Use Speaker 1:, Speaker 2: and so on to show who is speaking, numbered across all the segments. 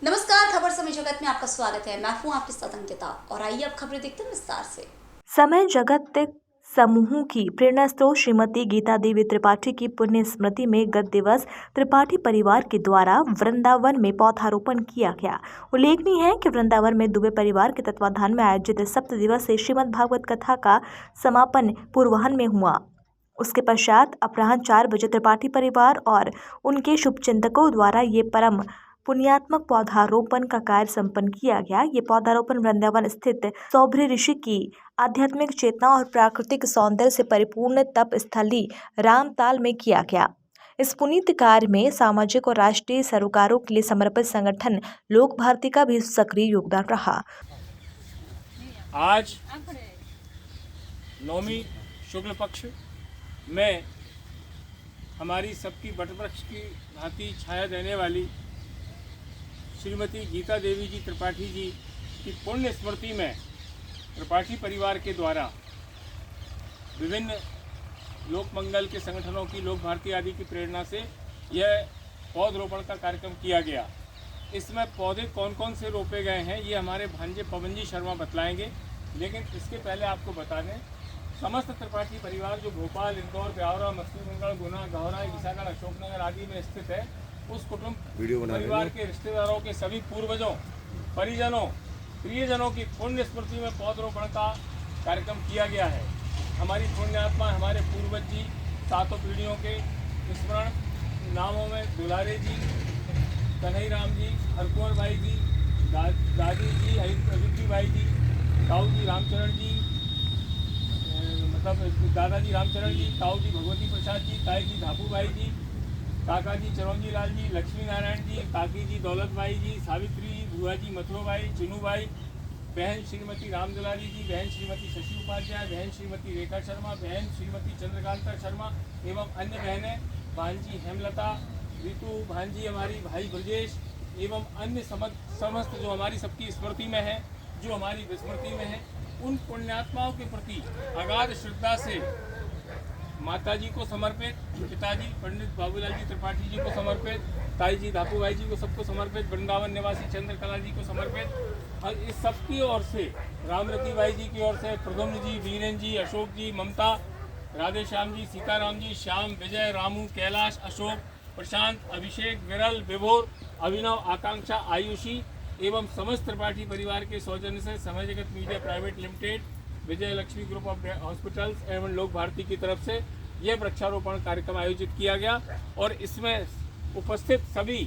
Speaker 1: नमस्कार, खबर समय जगत में आपका स्वागत है। मैं हूं आपके साथ अंकिता और आइए अब खबरें देखते हैं विस्तार से।
Speaker 2: समय जगत समूह की प्रेरणा स्रोत श्रीमती गीता देवी त्रिपाठी की पुण्य स्मृति में गत दिवस त्रिपाठी परिवार के द्वारा वृंदावन में पौधारोपण किया गया। उल्लेखनीय है कि वृंदावन में दुबे परिवार के तत्वाधान में आयोजित सप्त दिवसीय श्रीमद् भागवत कथा का समापन पूर्वाह्न में हुआ। उसके पश्चात अपराह्न 4 बजे त्रिपाठी परिवार और उनके शुभचिंतकों द्वारा ये परम पुण्यात्मक पौधारोपण का कार्य संपन्न किया गया। ये पौधारोपण वृंदावन स्थित सौभरी ऋषि की आध्यात्मिक चेतना और प्राकृतिक सौंदर्य से परिपूर्ण तप स्थली रामताल में किया गया। इस पुनीत कार्य में सामाजिक और राष्ट्रीय सरोकारों के लिए समर्पित संगठन लोक भारती का भी सक्रिय योगदान रहा।
Speaker 3: आज नौमी शुक्ल पक्ष में हमारी सबकी वटवृक्ष की भांति छाया देने वाली श्रीमती गीता देवी जी त्रिपाठी जी की पुण्य स्मृति में त्रिपाठी परिवार के द्वारा विभिन्न लोक मंगल के संगठनों की लोक भारती आदि की प्रेरणा से यह पौधरोपण का कार्यक्रम किया गया। इसमें पौधे कौन कौन से रोपे गए हैं ये हमारे भांजे पवन जी शर्मा बतलाएंगे, लेकिन इसके पहले आपको बता दें समस्त त्रिपाठी परिवार जो भोपाल, इंदौर, ब्यावरा, मछलीगढ़, गुना, गौरा, ईसागढ़, अशोकनगर आदि में स्थित है, उस कुटुंब परिवार के रिश्तेदारों के सभी पूर्वजों, परिजनों, प्रियजनों की पुण्य स्मृति में पौधरोपण का कार्यक्रम किया गया है। हमारी पुण्यात्मा हमारे पूर्वज जी सातों पीढ़ियों के स्मरण नामों में दुलारे जी, कन्हई राम जी, हरकुंवर भाई जी, दादी जी अदिति भाई जी, ताऊ जी रामचरण जी, मतलब दादाजी रामचरण जी, ताऊ जी भगवती प्रसाद जी, ताई जी धापू भाई जी, काका जी चरौंजी लाल जी, लक्ष्मी नारायण जी, काकी जी दौलत भाई जी, सावित्री जी, बुआ जी मथुरो भाई, चिनू भाई, बहन श्रीमती रामदुलारी जी, बहन श्रीमती शशि उपाध्याय, बहन श्रीमती रेखा शर्मा, बहन श्रीमती चंद्रकांता शर्मा एवं अन्य बहनें, भांजी हेमलता, ऋतु, भांजी हमारी भाई ब्रजेश एवं अन्य समस्त जो हमारी सबकी स्मृति में है, जो हमारी विस्मृति में है, उन पुण्यात्माओं के प्रति अगाध श्रद्धा से माता जी को समर्पित, पिताजी पंडित बाबूलाल जी त्रिपाठी जी को समर्पित, ताई जी धापू भाई जी को सबको समर्पित, वृंदावन निवासी चंद्रकला जी को समर्पित और इस सबकी ओर से रामरती भाई जी की ओर से प्रद्युम्न जी, वीरेन जी, अशोक जी, ममता, राधे श्याम जी, सीताराम जी, श्याम, विजय, रामू, कैलाश, अशोक, प्रशांत, अभिषेक, विरल, विभोर, अभिनव, आकांक्षा, आयुषी एवं समस्त त्रिपाठी परिवार के सौजन्य से समय जगत media private limited, Vijay Lakshmi group of hospitals एवं लोक भारती की तरफ से यह वृक्षारोपण कार्यक्रम आयोजित किया गया और इसमें उपस्थित सभी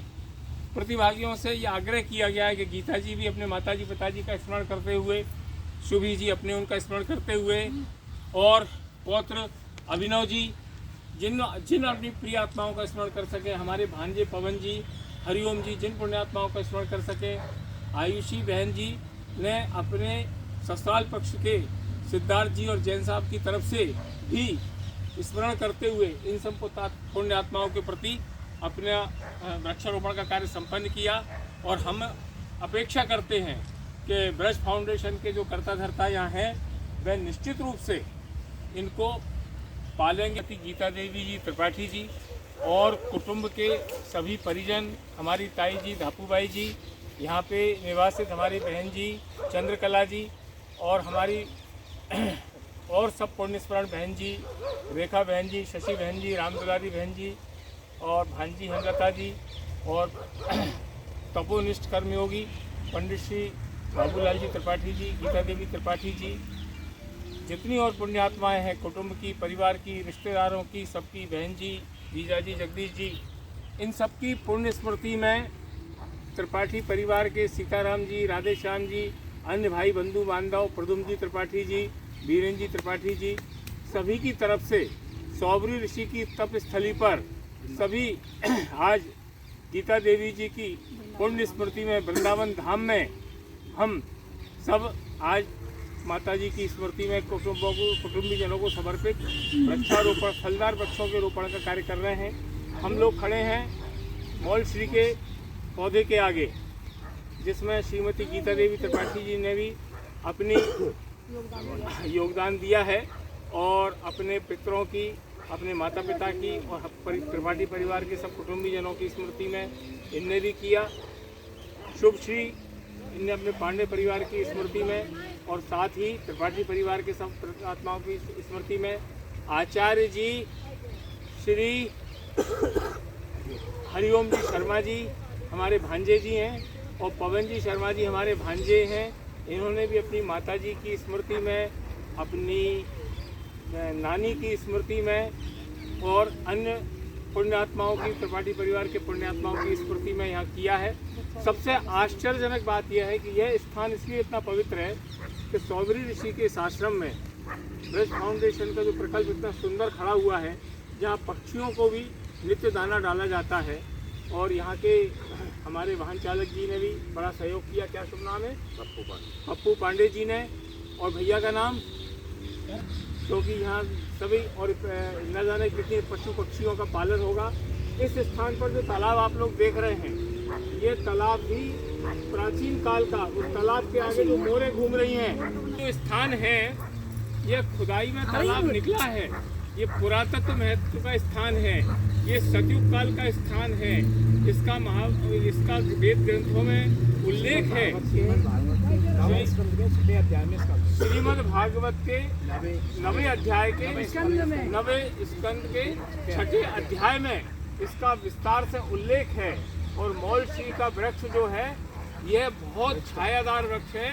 Speaker 3: प्रतिभागियों से यह आग्रह किया गया है कि गीता जी भी अपने माता जी पिताजी का स्मरण करते हुए, शुभी जी अपने उनका स्मरण करते हुए और पौत्र अभिनव जी जिन अपनी प्रिय आत्माओं का स्मरण कर सके, हमारे भांजे पवन जी, हरिओम जी जिन पुण्यात्माओं का स्मरण कर सके, आयुषी बहन जी ने अपने ससुराल पक्ष के सिद्धार्थ जी और जैन साहब की तरफ से भी स्मरण करते हुए इन सब पुण्य आत्माओं के प्रति अपना वृक्षारोपण का कार्य संपन्न किया और हम अपेक्षा करते हैं कि ब्रज फाउंडेशन के जो कर्ता धर्ता यहाँ हैं वह निश्चित रूप से इनको पालेंगे। गीता देवी जी त्रिपाठी जी और कुटुंब के सभी परिजन, हमारी ताई जी धापूबाई जी, यहाँ पे निवासित हमारी बहन जी चंद्रकला जी और हमारी और सब पुण्यस्मरण बहन जी, रेखा बहन जी, शशि बहन जी, रामदुलारी बहन जी और भांजी हेमलता जी और तपोनिष्ठ कर्मयोगी पंडित श्री बाबूलाल जी त्रिपाठी जी, गीता देवी त्रिपाठी जी, जितनी और पुण्यात्माएं हैं कुटुंब की, परिवार की, रिश्तेदारों की, सबकी, बहन जी, जीजा जी, जगदीश जी, इन सबकी पुण्य स्मृति में त्रिपाठी परिवार के सीताराम जी, राधे श्याम जी, अन्य भाई बंधु बांधव, प्रद्युम्न जी त्रिपाठी जी, वीरेन जी त्रिपाठी जी, सभी की तरफ से सौभरी ऋषि की तप स्थली पर सभी आज गीता देवी जी की पुण्य स्मृति में वृंदावन धाम में हम सब आज माता जी की स्मृति में कुटुंबीजनों को समर्पित वृक्षारोपण, फलदार वृक्षों के रोपण का कार्य कर रहे हैं। हम लोग खड़े हैं मॉल श्री के पौधे के आगे, जिसमें श्रीमती गीता देवी त्रिपाठी जी ने भी अपनी योगदान दिया है और अपने पितरों की, अपने माता पिता की और त्रिपाठी परिवार के सब कुटुंबीजनों की स्मृति में इनने भी किया। शुभ श्री इन्हें अपने पांडे परिवार की स्मृति में और साथ ही त्रिपाठी परिवार के सब आत्माओं की स्मृति में आचार्य जी श्री हरिओम जी शर्मा जी हमारे भांजे जी हैं और पवन जी शर्मा जी हमारे भांजे हैं। इन्होंने भी अपनी माता जी की स्मृति में, अपनी नानी की स्मृति में और अन्य पुण्यात्माओं की, त्रिपाठी परिवार के पुण्यात्माओं की स्मृति में यहाँ किया है। सबसे आश्चर्यजनक बात यह है कि यह स्थान इसलिए इतना पवित्र है कि सौबरी ऋषि के इस आश्रम में ब्रज फाउंडेशन का जो प्रकल्प इतना सुंदर खड़ा हुआ है, जहाँ पक्षियों को भी नित्य दाना डाला जाता है। और यहाँ के हमारे वाहन चालक जी ने भी बड़ा सहयोग किया। क्या शुभ नाम है? पप्पू पांडे जी ने। और भैया का नाम, क्योंकि यहाँ सभी और न जाने कितने पशु पक्षियों का पालन होगा। इस स्थान पर जो तालाब आप लोग देख रहे हैं, ये तालाब भी प्राचीन काल का, उस तालाब के आगे जो मोरें घूम रही हैं, जो स्थान है ये खुदाई में तालाब निकला है। ये पुरातत्व महत्व का स्थान है, ये सतयुग काल का स्थान है। इसका वेद ग्रंथों में उल्लेख है। श्रीमद् भागवत के 9वें अध्याय के 9वें स्कंद के 6ठे अध्याय में इसका विस्तार से उल्लेख है। और मौल श्री का वृक्ष जो है यह बहुत छायादार वृक्ष है,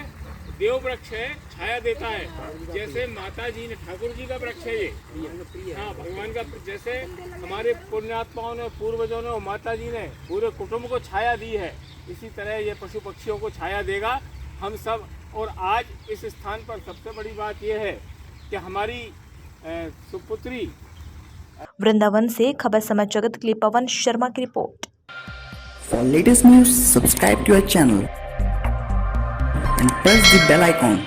Speaker 3: देव वृक्ष है, छाया देता है। जैसे माता जी ने, ठाकुर जी का वृक्ष है ये, हाँ भगवान का, जैसे हमारे पुण्यात्माओं ने, पूर्वजों ने और माता जी ने पूरे कुटुंब को छाया दी है, इसी तरह ये पशु पक्षियों को छाया देगा हम सब। और आज इस स्थान पर सबसे बड़ी बात यह है कि हमारी सुपुत्री।
Speaker 2: वृंदावन से खबर समाचार जगत के लिए पवन शर्मा की report.
Speaker 4: For latest news, subscribe to our channel and press the bell icon.